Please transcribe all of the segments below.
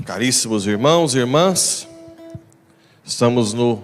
Caríssimos irmãos e irmãs, estamos no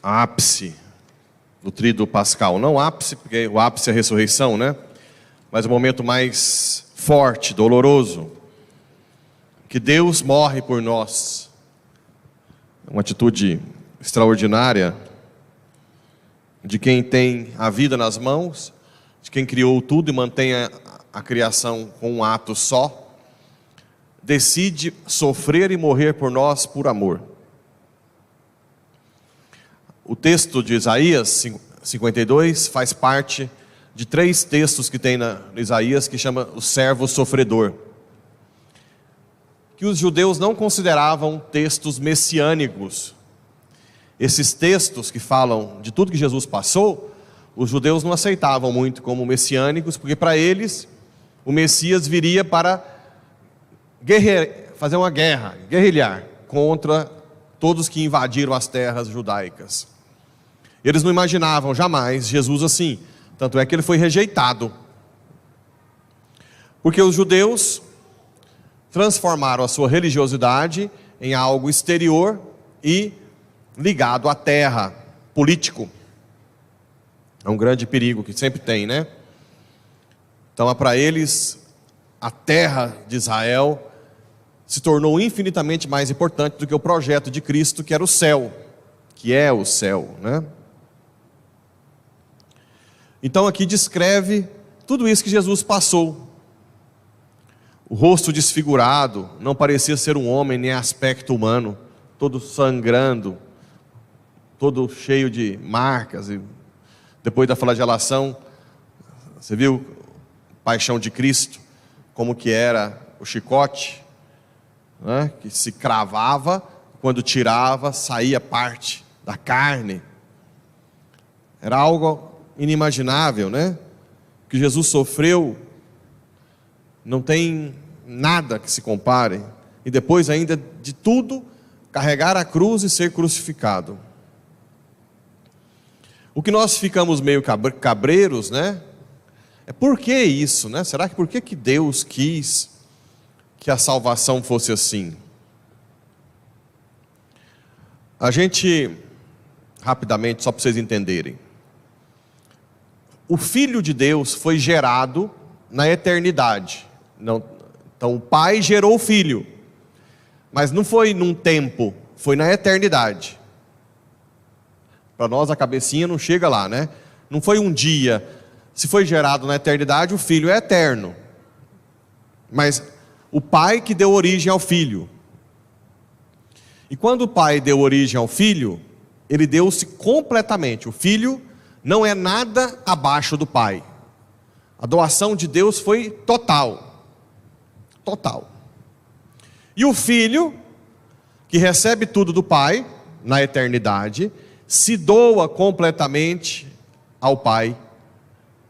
ápice do tríduo pascal. Não ápice, porque o ápice é a ressurreição, né? Mas o momento mais forte, doloroso, que Deus morre por nós. Uma atitude extraordinária de quem tem a vida nas mãos, de quem criou tudo e mantém a criação com um ato só. Decide sofrer e morrer por nós por amor. O texto de Isaías 52 faz parte de 3 textos que tem no Isaías, que chama o servo sofredor, que os judeus não consideravam textos messiânicos. Esses textos que falam de tudo que Jesus passou, os judeus não aceitavam muito como messiânicos, porque para eles o Messias viria para fazer uma guerra, guerrilhar contra todos que invadiram as terras judaicas. Eles não imaginavam jamais Jesus assim, tanto é que ele foi rejeitado, porque os judeus transformaram a sua religiosidade em algo exterior e ligado à terra, político. É um grande perigo que sempre tem, né? Então, para eles, a terra de Israel se tornou infinitamente mais importante do que o projeto de Cristo, que era o céu, que é o céu, né? Então aqui descreve tudo isso que Jesus passou. O rosto desfigurado, não parecia ser um homem, nem aspecto humano, todo sangrando, todo cheio de marcas. E depois da flagelação, você viu Paixão de Cristo, como que era o chicote, né, que se cravava, quando tirava, saía parte da carne. Era algo inimaginável, né? Que Jesus sofreu, não tem nada que se compare. E depois ainda de tudo, carregar a cruz e ser crucificado. O que nós ficamos meio cabreiros, né? É por que isso, né? Será que por que Deus quis que a salvação fosse assim? A gente, rapidamente, só para vocês entenderem, o Filho de Deus foi gerado na eternidade. Então o Pai gerou o Filho, mas não foi num tempo, foi na eternidade. Para nós a cabecinha não chega lá, né? Não foi um dia. Se foi gerado na eternidade, o Filho é eterno, mas o Pai que deu origem ao Filho. E quando o Pai deu origem ao Filho, ele deu-se completamente. O Filho não é nada abaixo do Pai. A doação de Deus foi total. Total. E o Filho, que recebe tudo do Pai, na eternidade, se doa completamente ao Pai,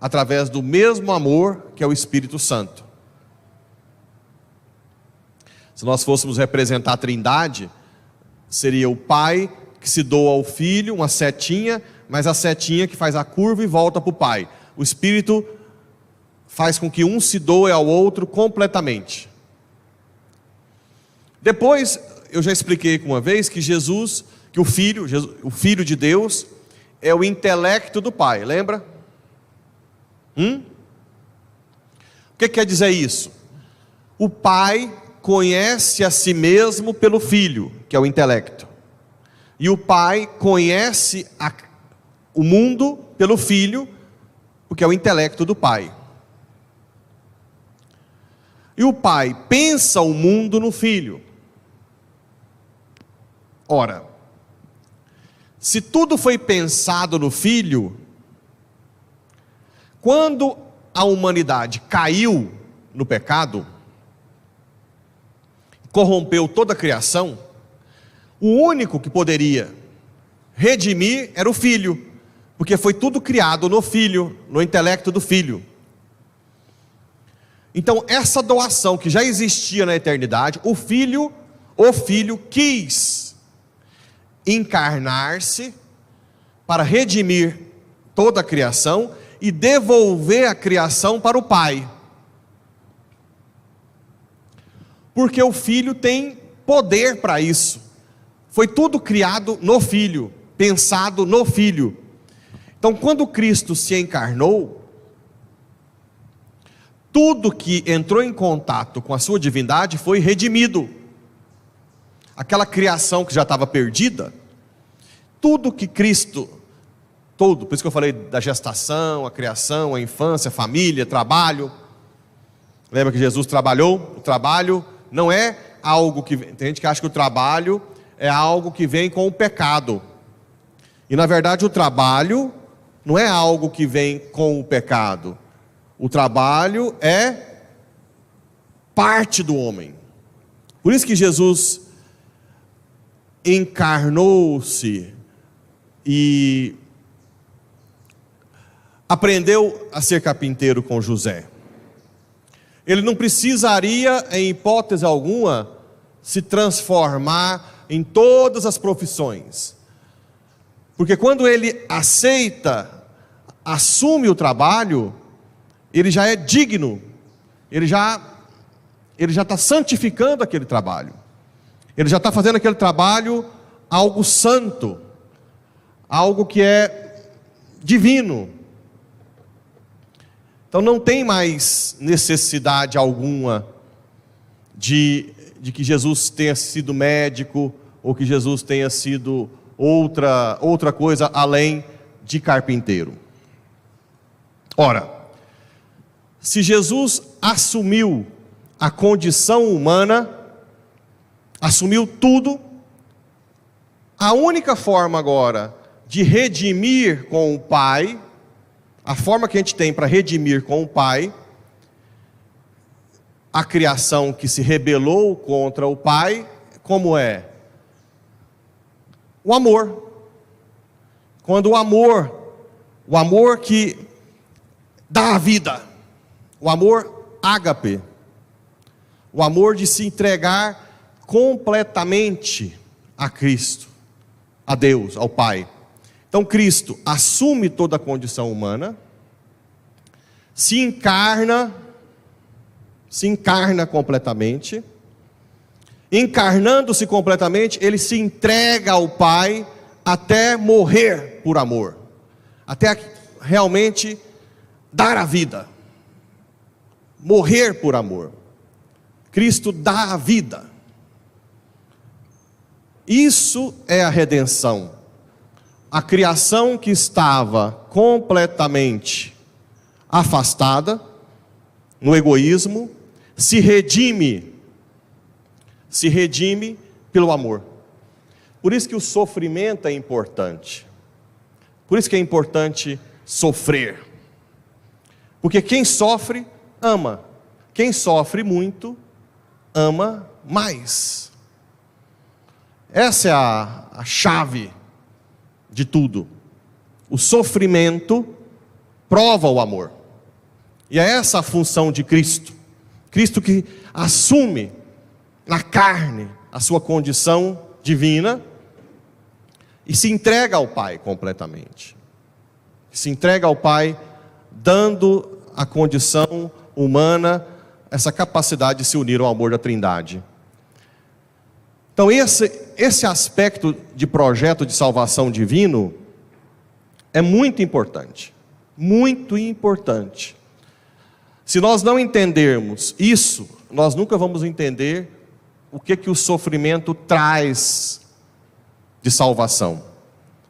através do mesmo amor que é o Espírito Santo. Se nós fôssemos representar a Trindade, seria o Pai que se doa ao Filho, uma setinha, mas a setinha que faz a curva e volta para o Pai. O Espírito faz com que um se doe ao outro completamente. Depois, eu já expliquei uma vez que Jesus, que o Filho de Deus, é o intelecto do Pai, lembra? O que quer dizer isso? O Pai conhece a si mesmo pelo Filho, que é o intelecto. E o Pai conhece o mundo pelo Filho, porque é o intelecto do Pai. E o Pai pensa o mundo no Filho. Ora, se tudo foi pensado no Filho, quando a humanidade caiu no pecado, corrompeu toda a criação, o único que poderia redimir era o Filho, porque foi tudo criado no Filho, no intelecto do Filho. Então essa doação que já existia na eternidade, o Filho quis encarnar-se para redimir toda a criação e devolver a criação para o Pai. Porque o Filho tem poder para isso. Foi tudo criado no Filho, pensado no Filho. Então, quando Cristo se encarnou, tudo que entrou em contato com a sua divindade foi redimido. Aquela criação que já estava perdida, tudo que Cristo, por isso que eu falei da gestação, a criação, a infância, a família, trabalho. Lembra que Jesus trabalhou? O trabalho não é algo que... Tem gente que acha que o trabalho é algo que vem com o pecado. E na verdade o trabalho não é algo que vem com o pecado. O trabalho é parte do homem. Por isso que Jesus encarnou-se e aprendeu a ser carpinteiro com José. Ele não precisaria, em hipótese alguma, se transformar em todas as profissões. Porque quando ele aceita, assume o trabalho, ele já é digno, ele já está santificando aquele trabalho, ele já está fazendo aquele trabalho algo santo, algo que é divino. Então não tem mais necessidade alguma de que Jesus tenha sido médico, ou que Jesus tenha sido outra coisa além de carpinteiro. Ora, se Jesus assumiu a condição humana, assumiu tudo, a única forma agora de redimir com o Pai, a forma que a gente tem para redimir com o Pai, a criação que se rebelou contra o Pai, como é? O amor. Quando o amor que dá a vida, o amor ágape, o amor de se entregar completamente a Cristo, a Deus, ao Pai. Então Cristo assume toda a condição humana, se encarna completamente, encarnando-se completamente, ele se entrega ao Pai até morrer por amor, até realmente dar a vida, morrer por amor. Cristo dá a vida. Isso é a redenção. A criação que estava completamente afastada no egoísmo, se redime pelo amor. Por isso que o sofrimento é importante. Por isso que é importante sofrer. Porque quem sofre, ama. Quem sofre muito, ama mais. Essa é a chave de tudo. O sofrimento prova o amor. E é essa a função de Cristo. Cristo que assume na carne a sua condição divina e se entrega ao Pai completamente. Se entrega ao Pai, dando a condição humana essa capacidade de se unir ao amor da Trindade. Então esse aspecto de projeto de salvação divino é muito importante. Muito importante. Se nós não entendermos isso, nós nunca vamos entender o que o sofrimento traz de salvação.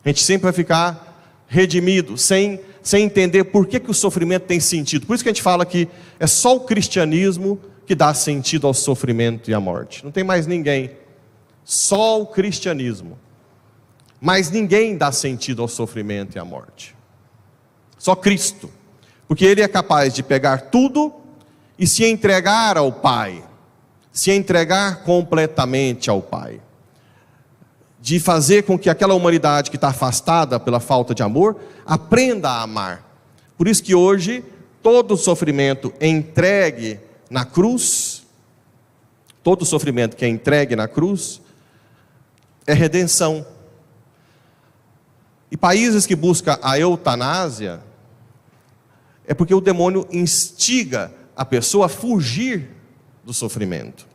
A gente sempre vai ficar redimido, sem entender por que o sofrimento tem sentido. Por isso que a gente fala que é só o cristianismo que dá sentido ao sofrimento e à morte. Não tem mais ninguém. Só o cristianismo. Mas ninguém dá sentido ao sofrimento e à morte. Só Cristo. Porque Ele é capaz de pegar tudo e se entregar ao Pai. Se entregar completamente ao Pai. De fazer com que aquela humanidade que está afastada pela falta de amor, aprenda a amar. Por isso que hoje, todo sofrimento entregue na cruz, todo sofrimento que é entregue na cruz, é redenção. E países que buscam a eutanásia, é porque o demônio instiga a pessoa a fugir do sofrimento.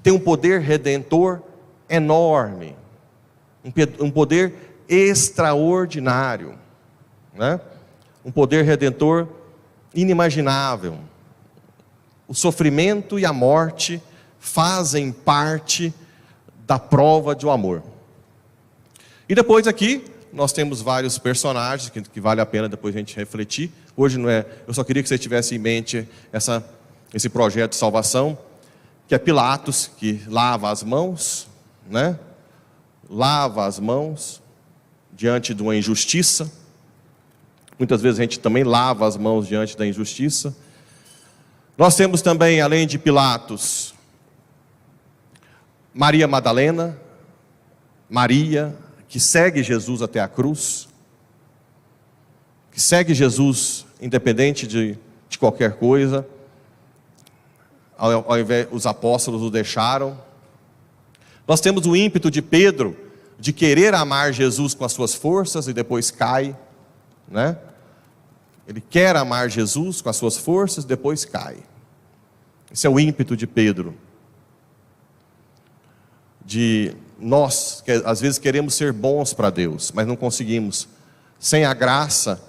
tem um poder redentor enorme, um poder extraordinário, né? Um poder redentor inimaginável. O sofrimento e a morte fazem parte da prova do amor. E depois aqui, nós temos vários personagens que vale a pena depois a gente refletir. Hoje não é, eu só queria que você tivesse em mente esse projeto de salvação, que é Pilatos, que lava as mãos, né? Lava as mãos diante de uma injustiça. Muitas vezes a gente também lava as mãos diante da injustiça. Nós temos também, além de Pilatos, Maria Madalena, Maria, que segue Jesus até a cruz, que segue Jesus independente de qualquer coisa. Ao invés, os apóstolos o deixaram. Nós temos o ímpeto de Pedro, de querer amar Jesus com as suas forças e depois cai, né? Ele quer amar Jesus com as suas forças, depois cai. Esse é o ímpeto de Pedro. De nós, que às vezes queremos ser bons para Deus, mas não conseguimos. Sem a graça,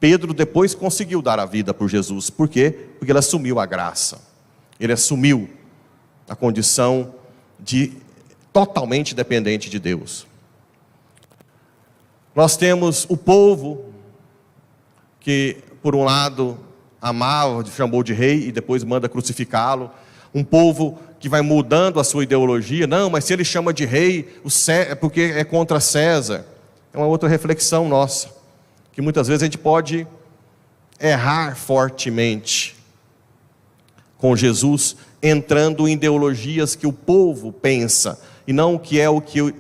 Pedro depois conseguiu dar a vida por Jesus. Por quê? Porque ele assumiu a graça. Ele assumiu a condição de totalmente dependente de Deus. Nós temos o povo que, por um lado, amava, chamou de rei e depois manda crucificá-lo. Um povo que vai mudando a sua ideologia. Não, mas se ele chama de rei, é porque é contra César. É uma outra reflexão nossa, que muitas vezes a gente pode errar fortemente com Jesus, entrando em ideologias que o povo pensa, e não o que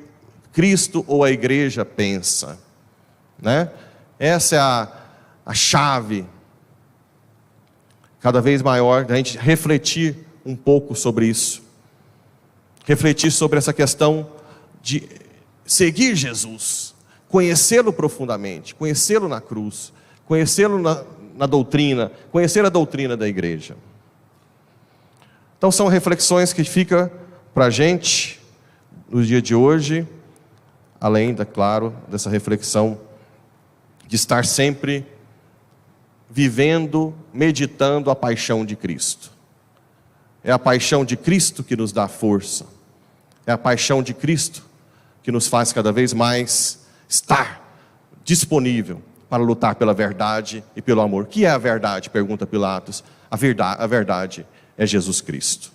Cristo ou a igreja pensa, né? Essa é a chave, cada vez maior, da gente refletir um pouco sobre isso. Refletir sobre essa questão de seguir Jesus, conhecê-lo profundamente, conhecê-lo na cruz, conhecê-lo na doutrina, conhecer a doutrina da igreja. Então são reflexões que ficam para a gente no dia de hoje, além, claro, dessa reflexão de estar sempre vivendo, meditando a paixão de Cristo. É a paixão de Cristo que nos dá força. É a paixão de Cristo que nos faz cada vez mais estar disponível para lutar pela verdade e pelo amor. O que é a verdade? Pergunta Pilatos. A verdade é Jesus Cristo.